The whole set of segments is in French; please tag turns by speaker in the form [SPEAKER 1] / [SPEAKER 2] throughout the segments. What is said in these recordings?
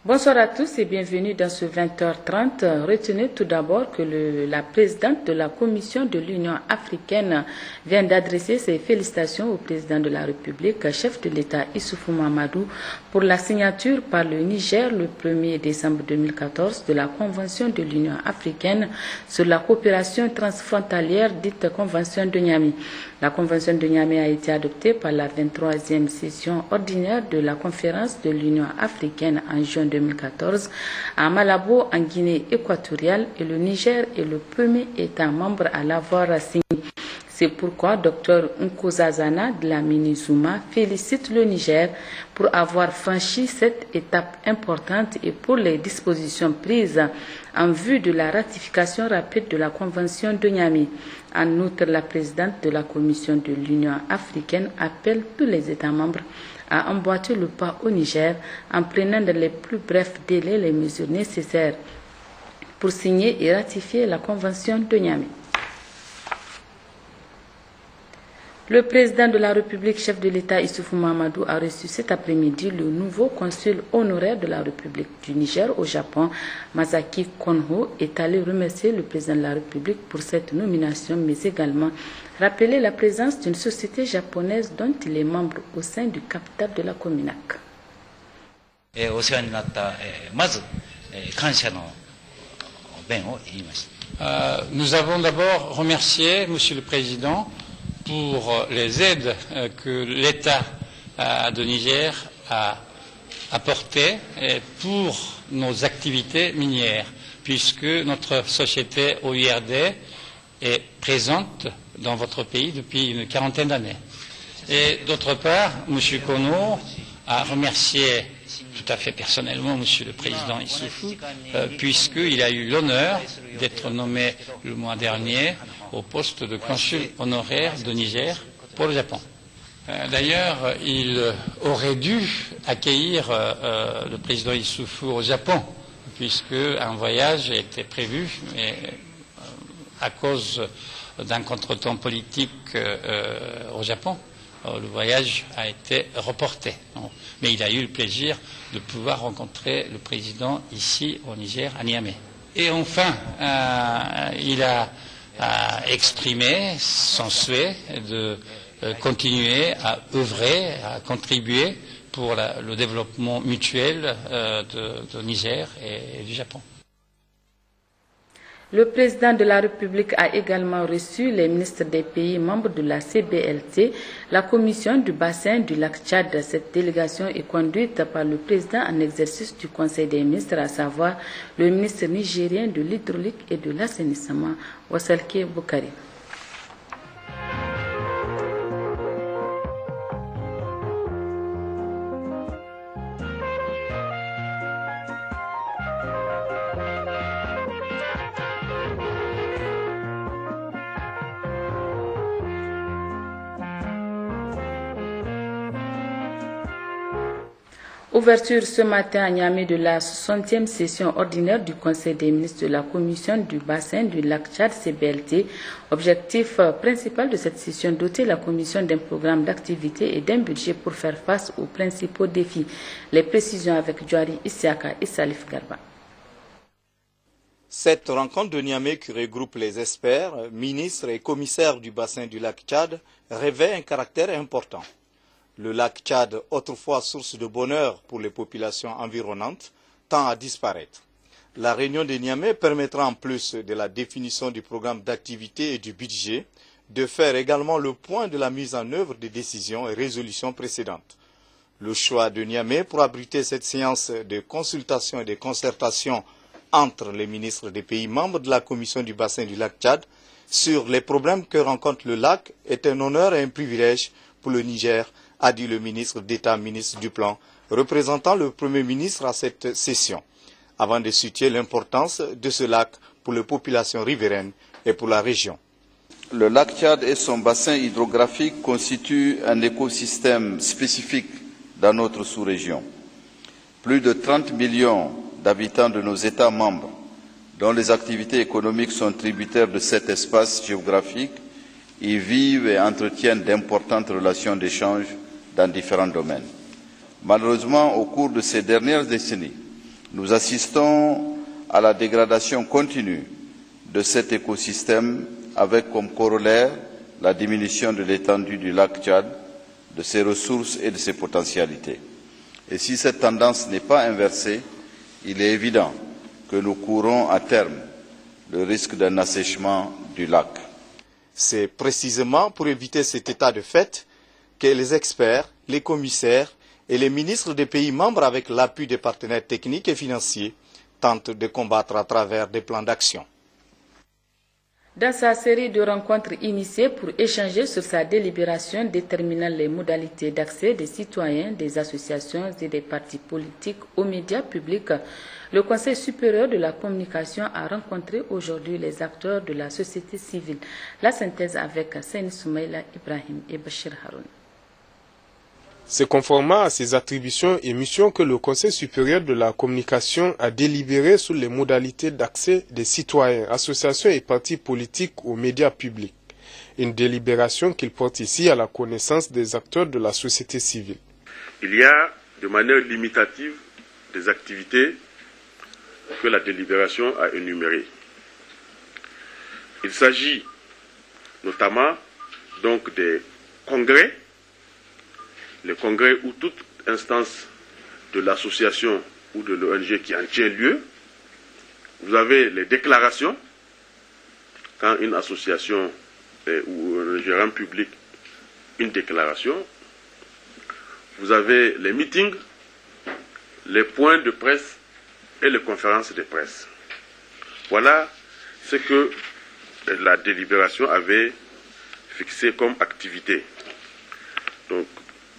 [SPEAKER 1] Bonsoir à tous et bienvenue dans ce 20h30. Retenez tout d'abord que la présidente de la Commission de l'Union africaine vient d'adresser ses félicitations au président de la République, chef de l'État Issoufou Mahamadou, pour la signature par le Niger le 1er décembre 2014 de la Convention de l'Union africaine sur la coopération transfrontalière dite Convention de Niamey. La Convention de Niamey a été adoptée par la 23e session ordinaire de la Conférence de l'Union africaine en juin 2014 à Malabo, en Guinée équatoriale, et le Niger est le premier État membre à l'avoir signé. C'est pourquoi Dr Nkozazana Dlamini Zuma félicite le Niger pour avoir franchi cette étape importante et pour les dispositions prises en vue de la ratification rapide de la Convention de Niamey. En outre, la présidente de la Commission de l'Union africaine appelle tous les États membres à emboîter le pas au Niger en prenant dans les plus brefs délais les mesures nécessaires pour signer et ratifier la Convention de Niamey. Le président de la République, chef de l'État Issoufou Mahamadou, a reçu cet après-midi le nouveau consul honoraire de la République du Niger au Japon, Masaki Konho, est allé remercier le président de la République pour cette nomination, mais également rappeler la présence d'une société japonaise dont il est membre au sein du capital de la Cominac.
[SPEAKER 2] Nous avons d'abord remercié Monsieur le Président pour les aides que l'État de Niger a apportées pour nos activités minières, puisque notre société OIRD est présente dans votre pays depuis une quarantaine d'années. Et d'autre part, M. Kono a remercié tout à fait personnellement M. le Président Issoufou, puisqu'il a eu l'honneur d'être nommé le mois dernier au poste de consul honoraire de Niger pour le Japon. D'ailleurs, il aurait dû accueillir le président Issoufou au Japon, puisque un voyage était prévu, mais à cause d'un contretemps politique au Japon, le voyage a été reporté. Mais il a eu le plaisir de pouvoir rencontrer le président ici au Niger, à Niamey. Et enfin, il a exprimé son souhait de continuer à œuvrer, à contribuer pour le développement mutuel de Niger et du Japon.
[SPEAKER 1] Le président de la République a également reçu les ministres des pays membres de la CBLT, la commission du bassin du lac Tchad. Cette délégation est conduite par le président en exercice du Conseil des ministres, à savoir le ministre nigérien de l'hydraulique et de l'assainissement, Wassalke Boukari. Ouverture ce matin à Niamey de la 60e session ordinaire du Conseil des ministres de la Commission du bassin du lac Tchad CBLT. Objectif principal de cette session, doter la Commission d'un programme d'activité et d'un budget pour faire face aux principaux défis. Les précisions avec Djouari Issiaka et Salif Garba.
[SPEAKER 3] Cette rencontre de Niamey qui regroupe les experts, ministres et commissaires du bassin du lac Tchad revêt un caractère important. Le lac Tchad, autrefois source de bonheur pour les populations environnantes, tend à disparaître. La réunion de Niamey permettra en plus de la définition du programme d'activité et du budget, de faire également le point de la mise en œuvre des décisions et résolutions précédentes. Le choix de Niamey pour abriter cette séance de consultation et de concertation entre les ministres des pays membres de la Commission du bassin du lac Tchad sur les problèmes que rencontre le lac est un honneur et un privilège pour le Niger, a dit le ministre d'État, ministre du Plan, représentant le Premier ministre à cette session, avant de situer l'importance de ce lac pour les populations riveraines et pour la région.
[SPEAKER 4] Le lac Tchad et son bassin hydrographique constituent un écosystème spécifique dans notre sous-région. Plus de 30 millions d'habitants de nos États membres, dont les activités économiques sont tributaires de cet espace géographique, y vivent et entretiennent d'importantes relations d'échange dans différents domaines. Malheureusement, au cours de ces dernières décennies, Nous assistons à la dégradation continue de cet écosystème avec comme corollaire la diminution de l'étendue du lac Tchad, de ses ressources et de ses potentialités. Et si cette tendance n'est pas inversée, il est évident que nous courons à terme le risque d'un assèchement du lac.
[SPEAKER 3] C'est précisément pour éviter cet état de fait que les experts, les commissaires et les ministres des pays membres, avec l'appui des partenaires techniques et financiers, tentent de combattre à travers des plans d'action.
[SPEAKER 1] Dans sa série de rencontres initiées pour échanger sur sa délibération déterminant les modalités d'accès des citoyens, des associations et des partis politiques aux médias publics, le Conseil supérieur de la communication a rencontré aujourd'hui les acteurs de la société civile. La synthèse avec Seyni Soumaïla Ibrahim et Bachir Haroun.
[SPEAKER 5] C'est conformément à ses attributions et missions que le Conseil supérieur de la communication a délibéré sur les modalités d'accès des citoyens, associations et partis politiques aux médias publics. Une délibération qu'il porte ici à la connaissance des acteurs de la société civile.
[SPEAKER 6] Il y a de manière limitative des activités que la délibération a énumérées. Il s'agit notamment donc des congrès, les congrès ou toute instance de l'association ou de l'ONG qui en tient lieu. Vous avez les déclarations, quand une association ou un gérant public une déclaration. Vous avez les meetings, les points de presse et les conférences de presse. Voilà ce que la délibération avait fixé comme activité. Donc,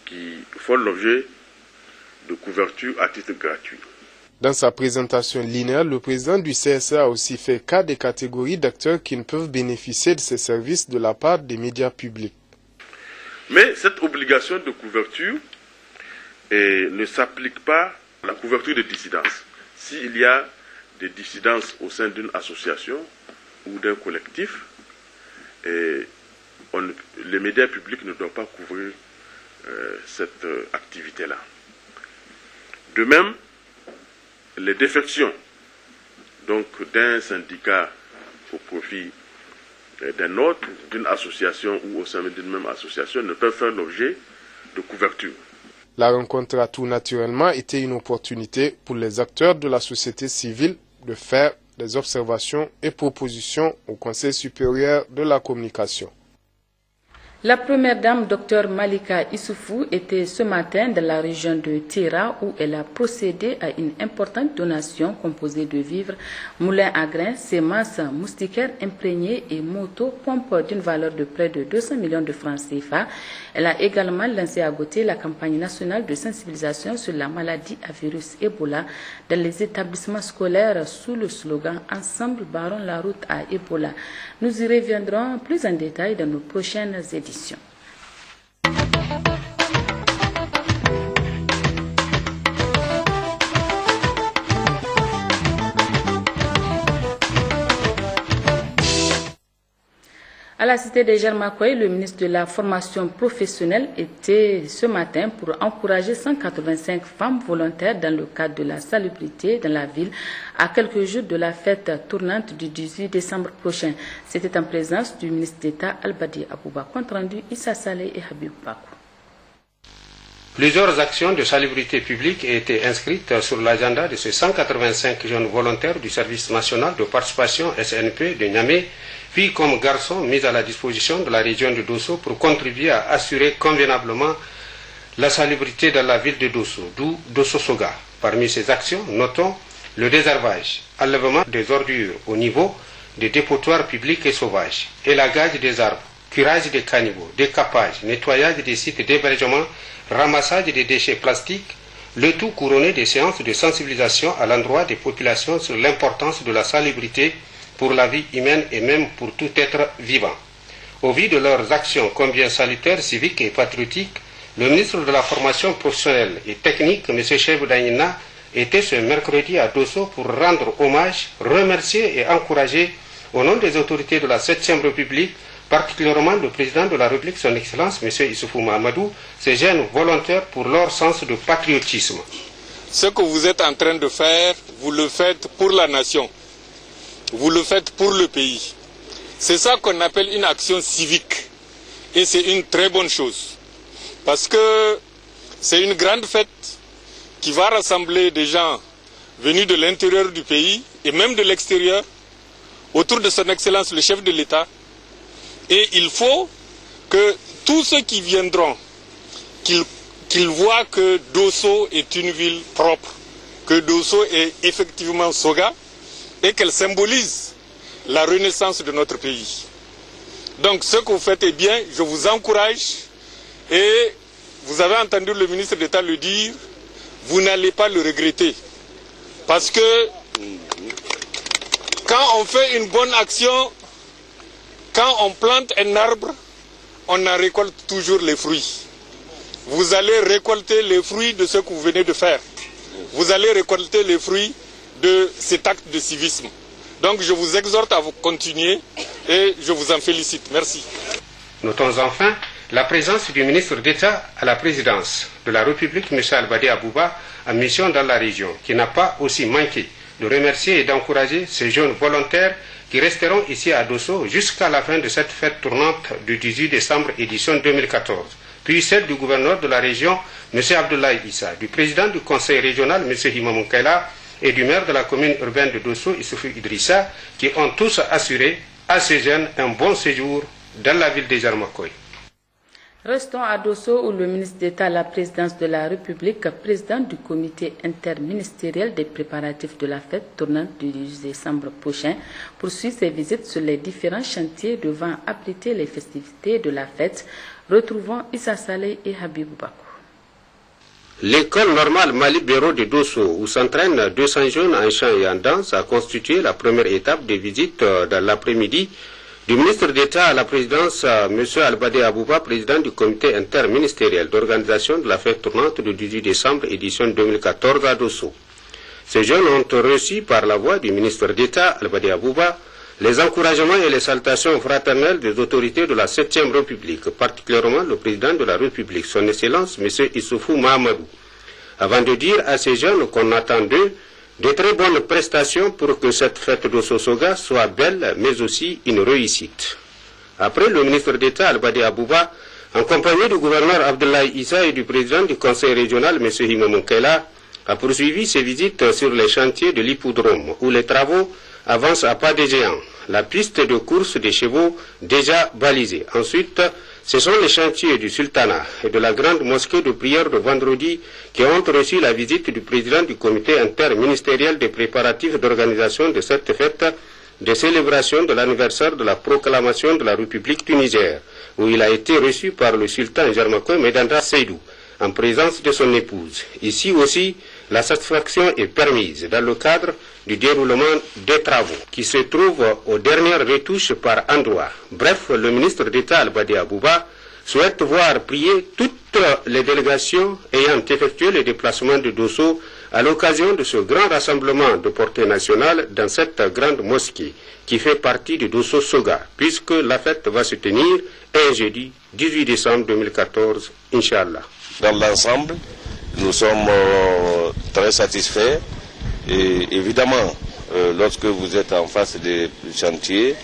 [SPEAKER 6] qui font l'objet de couverture à titre gratuit.
[SPEAKER 5] Dans sa présentation linéaire, le président du CSA a aussi fait cas des catégories d'acteurs qui ne peuvent bénéficier de ces services de la part des médias publics.
[SPEAKER 6] Mais cette obligation de couverture ne s'applique pas à la couverture de dissidence. S'il y a des dissidences au sein d'une association ou d'un collectif, les médias publics ne doivent pas couvrir cette activité-là. De même, les défections donc d'un syndicat au profit d'un autre, d'une association ou au sein d'une même association ne peuvent faire l'objet de couverture.
[SPEAKER 5] La rencontre a tout naturellement été une opportunité pour les acteurs de la société civile de faire des observations et propositions au Conseil supérieur de la communication.
[SPEAKER 1] La première dame, Dr Malika Issoufou, était ce matin dans la région de Tira où elle a procédé à une importante donation composée de vivres, moulins à grains, semences, moustiquaires imprégnés et motos-pompes d'une valeur de près de 200 millions de francs CFA. Elle a également lancé à Gauthier la campagne nationale de sensibilisation sur la maladie à virus Ebola dans les établissements scolaires sous le slogan « Ensemble, barrons la route à Ebola ». Nous y reviendrons plus en détail dans nos prochaines éditions. À la cité des Germacoy, le ministre de la formation professionnelle était ce matin pour encourager 185 femmes volontaires dans le cadre de la salubrité dans la ville à quelques jours de la fête tournante du 18 décembre prochain. C'était en présence du ministre d'État Albadi Abouba. Compte rendu Issa Saleh et Habib Bakou.
[SPEAKER 7] Plusieurs actions de salubrité publique ont été inscrites sur l'agenda de ces 185 jeunes volontaires du service national de participation SNP de Niamey, filles comme garçons mis à la disposition de la région de Dosso pour contribuer à assurer convenablement la salubrité dans la ville de Dosso, d'où Dosso Soga. Parmi ces actions, notons le désherbage, enlèvement des ordures au niveau des dépotoirs publics et sauvages, élagage des arbres, curage des caniveaux, décapage, nettoyage des sites d'hébergement, ramassage des déchets plastiques, le tout couronné des séances de sensibilisation à l'endroit des populations sur l'importance de la salubrité pour la vie humaine et même pour tout être vivant. Au vu de leurs actions combien salutaires, civiques et patriotiques, le ministre de la formation professionnelle et technique, M. Cheikh Daïna, était ce mercredi à Dosso pour rendre hommage, remercier et encourager, au nom des autorités de la 7e République, particulièrement le président de la République, son Excellence, M. Issoufou Mahamadou, ces jeunes volontaires pour leur sens de patriotisme.
[SPEAKER 8] ce que vous êtes en train de faire, vous le faites pour la nation. Vous le faites pour le pays. C'est ça qu'on appelle une action civique. Et c'est une très bonne chose. Parce que c'est une grande fête qui va rassembler des gens venus de l'intérieur du pays et même de l'extérieur autour de son Excellence le chef de l'État. Et il faut que tous ceux qui viendront, qu'ils voient que Dosso est une ville propre, que Dosso est effectivement Soga et qu'elle symbolise la renaissance de notre pays. Donc ce que vous faites est bien, je vous encourage et vous avez entendu le ministre d'État le dire, vous n'allez pas le regretter. Parce que quand on fait une bonne action, quand on plante un arbre, on en récolte toujours les fruits. Vous allez récolter les fruits de ce que vous venez de faire. Vous allez récolter les fruits de cet acte de civisme. Donc je vous exhorte à vous continuer et je vous en félicite. Merci.
[SPEAKER 7] Notons enfin la présence du ministre d'État à la présidence de la République, M. Albade Abouba, en mission dans la région, qui n'a pas aussi manqué de remercier et d'encourager ces jeunes volontaires qui resteront ici à Dosso jusqu'à la fin de cette fête tournante du 18 décembre édition 2014. Puis celle du gouverneur de la région, M. Abdoulaye Issa, du président du conseil régional, M. Himamou Kaila, et du maire de la commune urbaine de Dosso, Issoufou Idrissa, qui ont tous assuré à ces jeunes un bon séjour dans la ville de Jarmakoy.
[SPEAKER 1] Restons à Dosso où le ministre d'État à la présidence de la République, président du comité interministériel des préparatifs de la fête tournante du 18 décembre prochain, poursuit ses visites sur les différents chantiers devant abriter les festivités de la fête. Retrouvons Issa Saleh et Habibou Bakou.
[SPEAKER 7] L'école normale Mali-Béro de Dosso, où s'entraînent 200 jeunes en chant et en danse, a constitué la première étape des visites dans l'après-midi du ministre d'État à la présidence, M. Albade Abouba, président du comité interministériel d'organisation de la fête tournante du 18 décembre, édition 2014 à Dosso. Ces jeunes ont reçu par la voix du ministre d'État, Albade Abouba, les encouragements et les salutations fraternelles des autorités de la 7e République, particulièrement le président de la République, son Excellence, M. Issoufou Mahamadou, avant de dire à ces jeunes qu'on attend d'eux de très bonnes prestations pour que cette fête de Sosoga soit belle, mais aussi une réussite. Après, le ministre d'État, Albade Abouba, en compagnie du gouverneur Abdoulaye Issa et du président du conseil régional, M. Himamou Kaila, a poursuivi ses visites sur les chantiers de l'hippodrome, où les travaux avancent à pas de géant. La piste de course des chevaux déjà balisée. Ensuite, ce sont les chantiers du sultanat et de la grande mosquée de prière de vendredi qui ont reçu la visite du président du comité interministériel des préparatifs d'organisation de cette fête de célébration de l'anniversaire de la proclamation de la République du Niger, où il a été reçu par le sultan Jarmakoy Medanda Seydou, en présence de son épouse. Ici aussi, la satisfaction est permise dans le cadre du déroulement des travaux qui se trouvent aux dernières retouches par endroit. Bref, le ministre d'État Albade Abouba souhaite voir prier toutes les délégations ayant effectué le déplacement de Dosso à l'occasion de ce grand rassemblement de portée nationale dans cette grande mosquée qui fait partie de Dosso Soga, puisque la fête va se tenir un jeudi 18 décembre 2014, Inch'Allah.
[SPEAKER 9] Dans l'ensemble, nous sommes très satisfaits et évidemment, lorsque vous êtes en face des chantiers,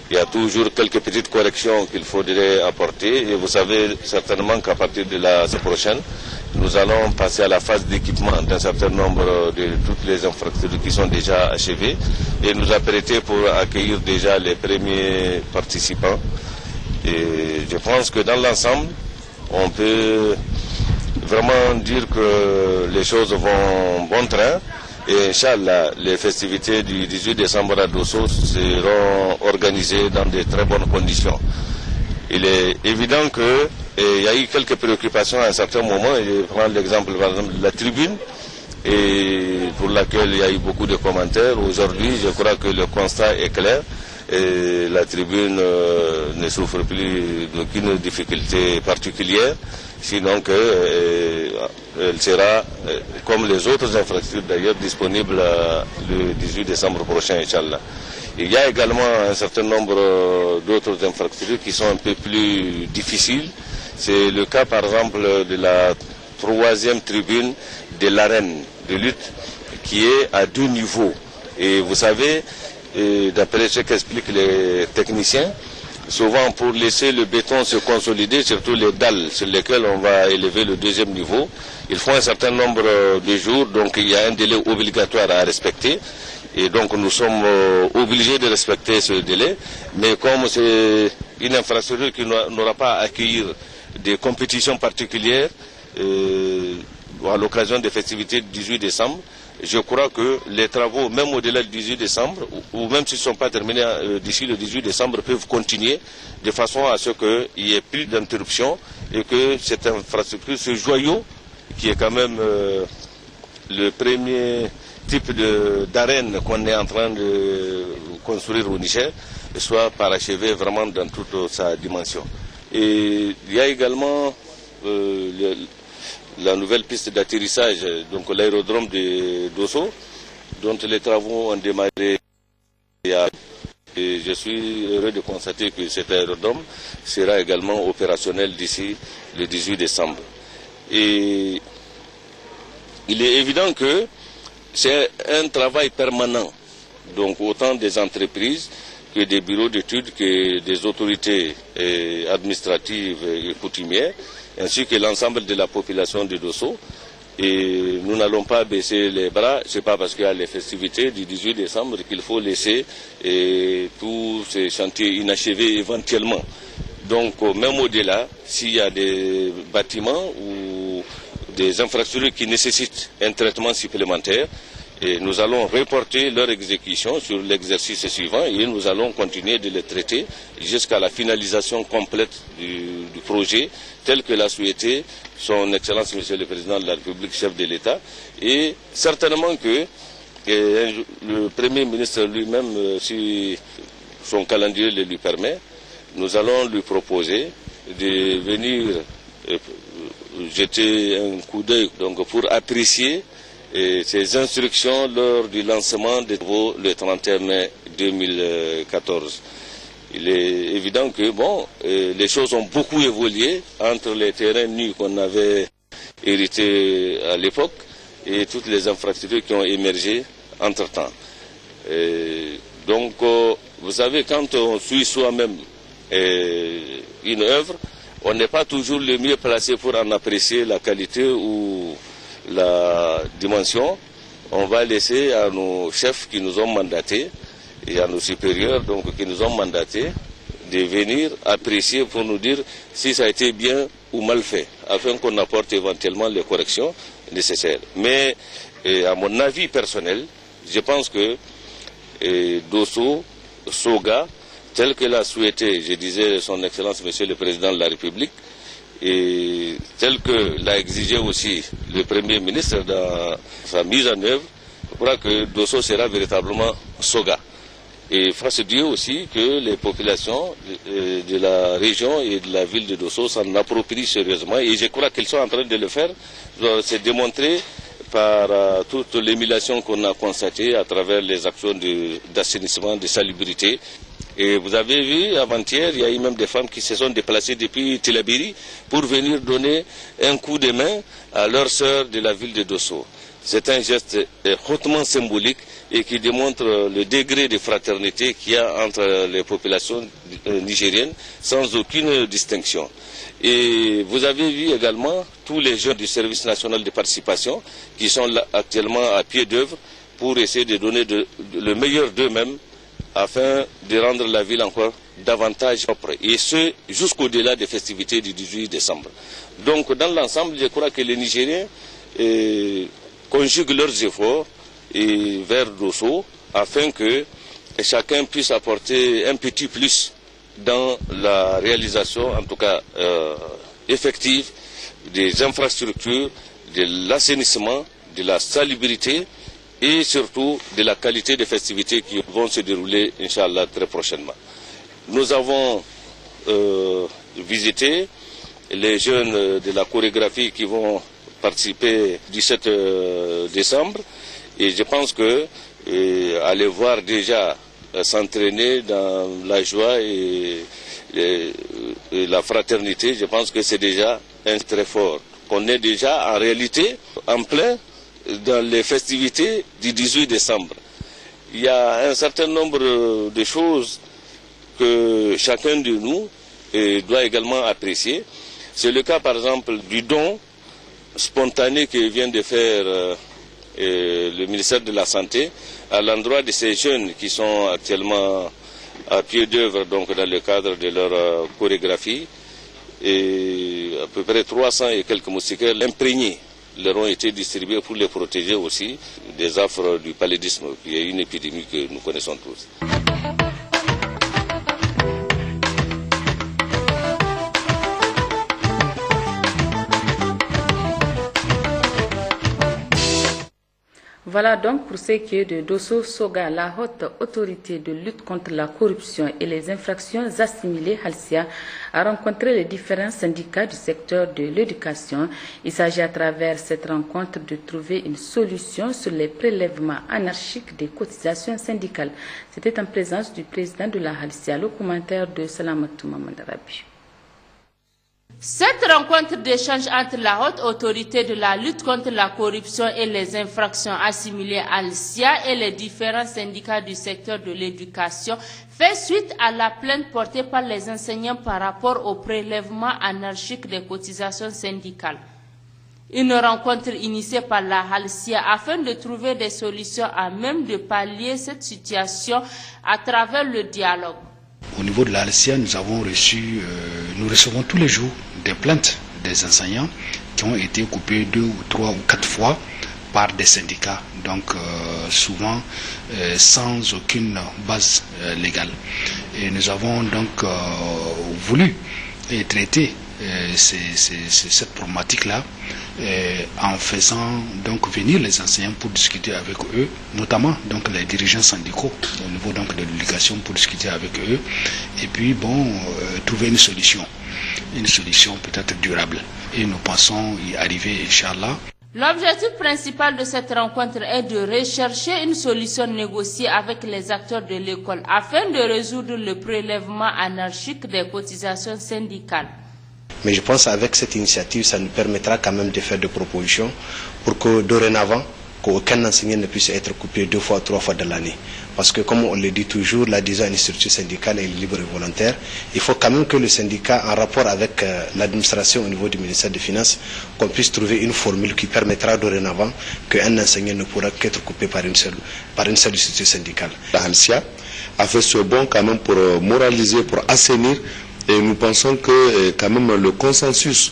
[SPEAKER 9] il y a toujours quelques petites corrections qu'il faudrait apporter et vous savez certainement qu'à partir de la semaine prochaine, nous allons passer à la phase d'équipement d'un certain nombre de toutes les infrastructures qui sont déjà achevées et nous apprêter pour accueillir déjà les premiers participants. Et je pense que dans l'ensemble, on peut vraiment dire que les choses vont bon train et Inch'Allah, les festivités du 18 décembre à Dosso seront organisées dans de très bonnes conditions. Il est évident qu'il y a eu quelques préoccupations à un certain moment. Je prends l'exemple par exemple de la tribune et pour laquelle il y a eu beaucoup de commentaires. Aujourd'hui, je crois que le constat est clair et la tribune ne souffre plus d'aucune difficulté particulière. Sinon qu'elle sera, comme les autres infrastructures d'ailleurs, disponible le 18 décembre prochain, Inch'Allah. Il y a également un certain nombre d'autres infrastructures qui sont un peu plus difficiles. C'est le cas par exemple de la troisième tribune de l'arène de lutte qui est à 2 niveaux. Et vous savez, d'après ce qu'expliquent les techniciens, souvent pour laisser le béton se consolider, surtout les dalles sur lesquelles on va élever le 2e niveau, il faut un certain nombre de jours, donc il y a un délai obligatoire à respecter. Et donc nous sommes obligés de respecter ce délai, mais comme c'est une infrastructure qui n'aura pas à accueillir des compétitions particulières à l'occasion des festivités du 18 décembre, je crois que les travaux, même au-delà du 18 décembre, ou même s'ils ne sont pas terminés d'ici le 18 décembre, peuvent continuer de façon à ce qu'il n'y ait plus d'interruption et que cette infrastructure, ce joyau, qui est quand même le premier type d'arène qu'on est en train de construire au Niger, soit parachevé vraiment dans toute sa dimension. Et il y a également la nouvelle piste d'atterrissage, donc l'aérodrome de Dosso, dont les travaux ont démarré et je suis heureux de constater que cet aérodrome sera également opérationnel d'ici le 18 décembre. Et il est évident que c'est un travail permanent, donc autant des entreprises que des bureaux d'études, que des autorités administratives et coutumières, ainsi que l'ensemble de la population de Dosso. Et nous n'allons pas baisser les bras, ce n'est pas parce qu'il y a les festivités du 18 décembre qu'il faut laisser tous ces chantiers inachevés éventuellement. Donc même au-delà, s'il y a des bâtiments ou des infrastructures qui nécessitent un traitement supplémentaire, et nous allons reporter leur exécution sur l'exercice suivant et nous allons continuer de les traiter jusqu'à la finalisation complète du projet tel que l'a souhaité son Excellence Monsieur le Président de la République, chef de l'État. Et certainement que le Premier ministre lui-même, si son calendrier le lui permet, nous allons lui proposer de venir jeter un coup d'œil pour apprécier ces instructions lors du lancement des travaux le 31 mai 2014. Il est évident que les choses ont beaucoup évolué entre les terrains nus qu'on avait hérités à l'époque et toutes les infrastructures qui ont émergé entre-temps. Donc, vous savez, quand on suit soi-même une œuvre, on n'est pas toujours le mieux placé pour en apprécier la qualité ou la dimension. On va laisser à nos chefs qui nous ont mandatés et à nos supérieurs qui nous ont mandatés de venir apprécier pour nous dire si ça a été bien ou mal fait, afin qu'on apporte éventuellement les corrections nécessaires. Mais à mon avis personnel, je pense que Dosso, Soga, tel que l'a souhaité, je disais, son Excellence Monsieur le Président de la République, et tel que l'a exigé aussi le Premier ministre dans sa mise en œuvre, je crois que Dosso sera véritablement Soga. Et face Dieu aussi que les populations de la région et de la ville de Dosso s'en approprient sérieusement, et je crois qu'ils sont en train de le faire. C'est démontré par toute l'émulation qu'on a constatée à travers les actions d'assainissement, de salubrité. Et vous avez vu, avant-hier, il y a eu même des femmes qui se sont déplacées depuis Tillabéri pour venir donner un coup de main à leurs sœurs de la ville de Dosso. C'est un geste hautement symbolique et qui démontre le degré de fraternité qu'il y a entre les populations nigériennes sans aucune distinction. Et vous avez vu également tous les jeunes du service national de participation qui sont là actuellement à pied d'œuvre pour essayer de donner le meilleur d'eux-mêmes afin de rendre la ville encore davantage propre, et ce jusqu'au-delà des festivités du 18 décembre. Donc dans l'ensemble, je crois que les Nigériens conjuguent leurs efforts vers Dosso afin que chacun puisse apporter un petit plus dans la réalisation, en tout cas effective, des infrastructures, de l'assainissement, de la salubrité, et surtout de la qualité des festivités qui vont se dérouler, Inch'Allah, très prochainement. Nous avons visité les jeunes de la chorégraphie qui vont participer le 17 décembre, et je pense que aller voir déjà s'entraîner dans la joie et la fraternité, je pense que c'est déjà un très fort. qu'on est déjà en réalité en plein dans les festivités du 18 décembre. Il y a un certain nombre de choses que chacun de nous doit également apprécier. C'est le cas par exemple du don spontané que vient de faire le ministère de la Santé à l'endroit de ces jeunes qui sont actuellement à pied d'œuvre donc dans le cadre de leur chorégraphie. Et à peu près 300 et quelques moustiquaires imprégnés leur ont été distribués pour les protéger aussi des affres du paludisme, qui est une épidémie que nous connaissons tous.
[SPEAKER 1] Voilà donc pour ce qui est de Dosso Soga, la haute autorité de lutte contre la corruption et les infractions assimilées, Halcia, a rencontré les différents syndicats du secteur de l'éducation. Il s'agit à travers cette rencontre de trouver une solution sur les prélèvements anarchiques des cotisations syndicales. C'était en présence du président de la Halcia, le commentaire de Salamatou Mamandarabi.
[SPEAKER 10] Cette rencontre d'échange entre la haute autorité de la lutte contre la corruption et les infractions assimilées à l'ICIA et les différents syndicats du secteur de l'éducation fait suite à la plainte portée par les enseignants par rapport au prélèvement anarchique des cotisations syndicales. Une rencontre initiée par la Halcia afin de trouver des solutions à même de pallier cette situation à travers le dialogue.
[SPEAKER 11] Au niveau de la Halcia, nous recevons tous les jours des plaintes des enseignants qui ont été coupés 2 ou 3 ou 4 fois par des syndicats, donc souvent sans aucune base légale. Et nous avons donc voulu traiter cette problématique-là en faisant donc venir les enseignants pour discuter avec eux, notamment donc les dirigeants syndicaux au niveau donc de l'éducation pour discuter avec eux et puis trouver une solution peut-être durable. Et nous pensons y arriver, Inch'Allah.
[SPEAKER 10] L'objectif principal de cette rencontre est de rechercher une solution négociée avec les acteurs de l'école afin de résoudre le prélèvement anarchique des cotisations syndicales.
[SPEAKER 12] Mais je pense qu'avec cette initiative, ça nous permettra quand même de faire des propositions pour que dorénavant, qu'aucun enseignant ne puisse être coupé 2 fois, 3 fois dans l'année. Parce que comme on le dit toujours, l'adhésion à une structure syndicale est libre et volontaire. Il faut quand même que le syndicat, en rapport avec l'administration au niveau du ministère des Finances, qu'on puisse trouver une formule qui permettra dorénavant qu'un enseignant ne pourra qu'être coupé par une seule structure syndicale.
[SPEAKER 13] La Halcia a fait ce bond quand même pour moraliser, pour assainir. Et nous pensons que quand même le consensus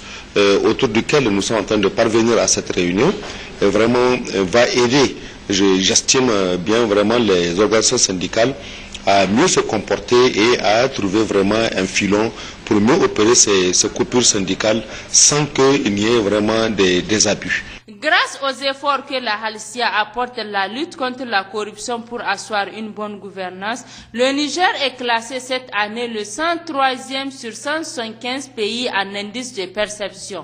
[SPEAKER 13] autour duquel nous sommes en train de parvenir à cette réunion vraiment va aider, j'estime bien vraiment les organisations syndicales à mieux se comporter et à trouver vraiment un filon pour mieux opérer ces coupures syndicales sans qu'il n'y ait vraiment des abus.
[SPEAKER 10] Grâce aux efforts que la Halcia apporte à la lutte contre la corruption pour asseoir une bonne gouvernance, le Niger est classé cette année le 103e sur 175 pays en indice de perception.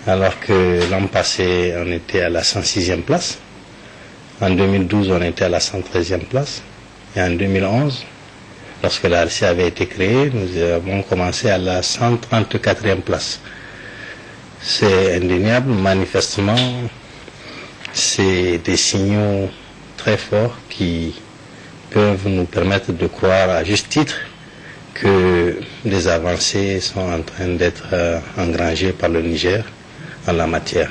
[SPEAKER 14] Alors que l'an passé, on était à la 106e place. En 2012, on était à la 113e place. Et en 2011, lorsque la Halcia avait été créée, nous avons commencé à la 134e place. C'est indéniable, manifestement, c'est des signaux très forts qui peuvent nous permettre de croire à juste titre que des avancées sont en train d'être engrangées par le Niger en la matière.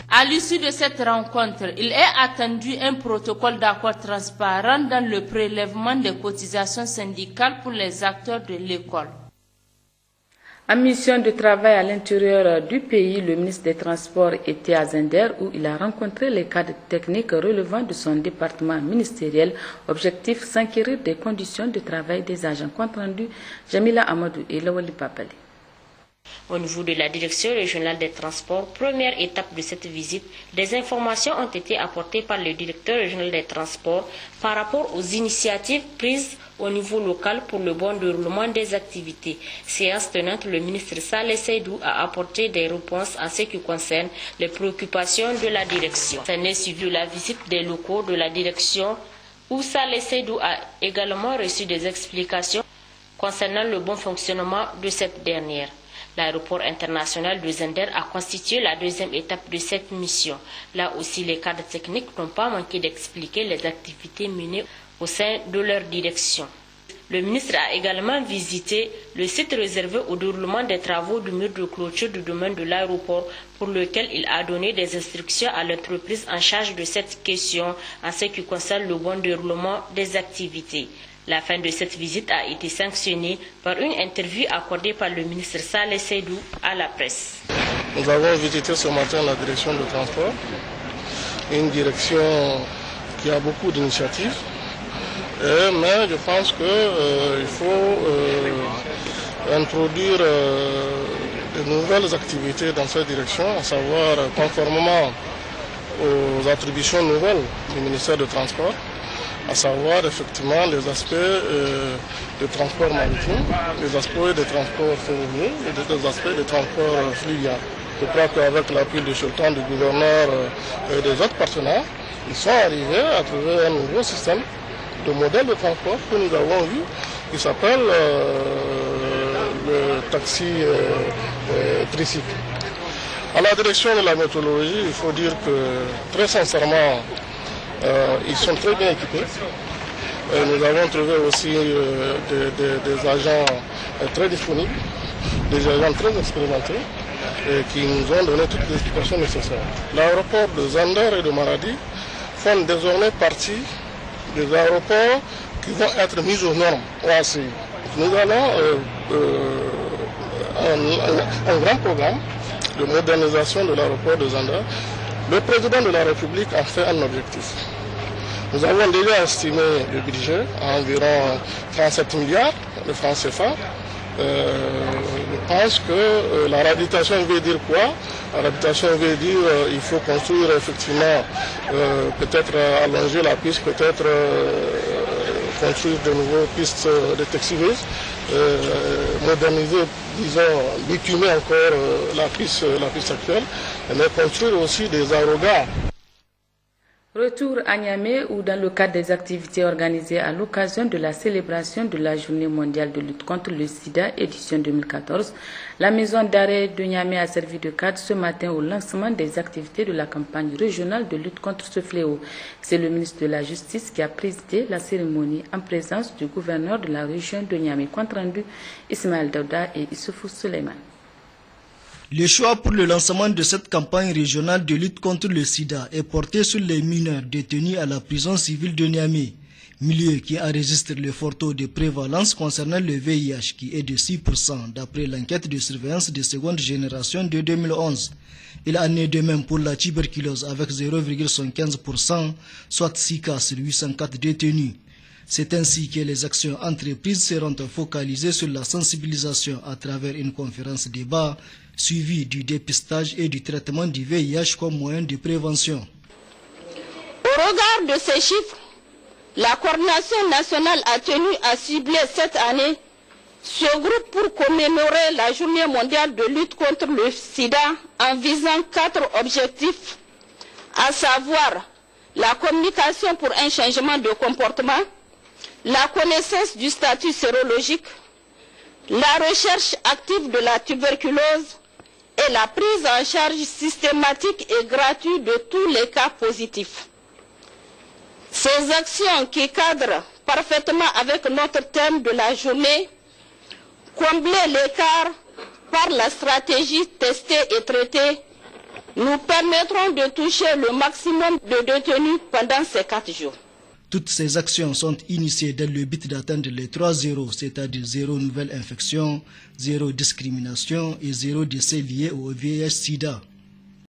[SPEAKER 10] À l'issue de cette rencontre, il est attendu un protocole d'accord transparent dans le prélèvement des cotisations syndicales pour les acteurs de l'école.
[SPEAKER 1] En mission de travail à l'intérieur du pays, le ministre des Transports était à Zender où il a rencontré les cadres techniques relevant de son département ministériel. Objectif, s'enquérir des conditions de travail des agents. Compte rendu, Jamila Amadou et Lawali Papali.
[SPEAKER 15] Au niveau de la direction régionale des transports, première étape de cette visite, des informations ont été apportées par le directeur régional des transports par rapport aux initiatives prises au niveau local pour le bon déroulement des activités. Séance tenante, le ministre Saleh Seydou a apporté des réponses en ce qui concerne les préoccupations de la direction. Ça n'est suivi la visite des locaux de la direction où Saleh Seydou a également reçu des explications concernant le bon fonctionnement de cette dernière. L'aéroport international de Zender a constitué la deuxième étape de cette mission. Là aussi, les cadres techniques n'ont pas manqué d'expliquer les activités menées au sein de leur direction. Le ministre a également visité le site réservé au déroulement des travaux du mur de clôture du domaine de l'aéroport, pour lequel il a donné des instructions à l'entreprise en charge de cette question en ce qui concerne le bon déroulement des activités. La fin de cette visite a été sanctionnée par une interview accordée par le ministre Saleh Seydou à la presse.
[SPEAKER 16] Nous avons visité ce matin la direction de transport, une direction qui a beaucoup d'initiatives. Mais je pense qu'il faut introduire de nouvelles activités dans cette direction, à savoir conformément aux attributions nouvelles du ministère de Transport, à savoir effectivement les aspects de transport maritime, les aspects de transport ferroviaire et des aspects de transport fluvial. Je crois qu'avec l'appui du sultan, du gouverneur et des autres partenaires, ils sont arrivés à trouver un nouveau système de modèle de transport que nous avons vu, qui s'appelle le taxi tricycle. À la direction de la météorologie, il faut dire que très sincèrement, ils sont très bien équipés. Nous avons trouvé aussi des agents très disponibles, des agents très expérimentés, qui nous ont donné toutes les explications nécessaires. L'aéroport de Zander et de Maradi font désormais partie des aéroports qui vont être mis aux normes OACI. Nous allons un grand programme de modernisation de l'aéroport de Zander. Le président de la République a fait un objectif. Nous avons déjà estimé le budget à environ 37 milliards de francs CFA. Je pense que la réhabilitation veut dire quoi? La réhabilitation veut dire qu'il faut construire effectivement, peut-être allonger la piste, peut-être construire de nouvelles pistes de taxiways, moderniser, disons, bitumer encore la piste actuelle, mais construire aussi des aérogars.
[SPEAKER 1] Retour à Niamey, où dans le cadre des activités organisées à l'occasion de la célébration de la Journée mondiale de lutte contre le sida, édition 2014, la maison d'arrêt de Niamey a servi de cadre ce matin au lancement des activités de la campagne régionale de lutte contre ce fléau. C'est le ministre de la Justice qui a présidé la cérémonie en présence du gouverneur de la région de Niamey. Compte rendu, Ismaël Daouda et Issoufou Suleiman.
[SPEAKER 17] Le choix pour le lancement de cette campagne régionale de lutte contre le sida est porté sur les mineurs détenus à la prison civile de Niamey, milieu qui enregistre le fort taux de prévalence concernant le VIH qui est de 6% d'après l'enquête de surveillance de seconde génération de 2011. Il en est de même pour la tuberculose avec 0,75%, soit 6 cas sur 804 détenus. C'est ainsi que les actions entreprises seront focalisées sur la sensibilisation à travers une conférence débat suivie du dépistage et du traitement du VIH comme moyen de prévention.
[SPEAKER 18] Au regard de ces chiffres, la coordination nationale a tenu à cibler cette année ce groupe pour commémorer la Journée mondiale de lutte contre le sida en visant 4 objectifs, à savoir la communication pour un changement de comportement, la connaissance du statut sérologique, la recherche active de la tuberculose et la prise en charge systématique et gratuite de tous les cas positifs. Ces actions qui cadrent parfaitement avec notre thème de la journée, combler l'écart par la stratégie tester et traiter, nous permettront de toucher le maximum de détenus pendant ces 4 jours.
[SPEAKER 17] Toutes ces actions sont initiées dans le but d'atteindre les 3 zéros, c'est-à-dire 0 nouvelle infection, 0 discrimination et 0 décès liés au VIH-Sida.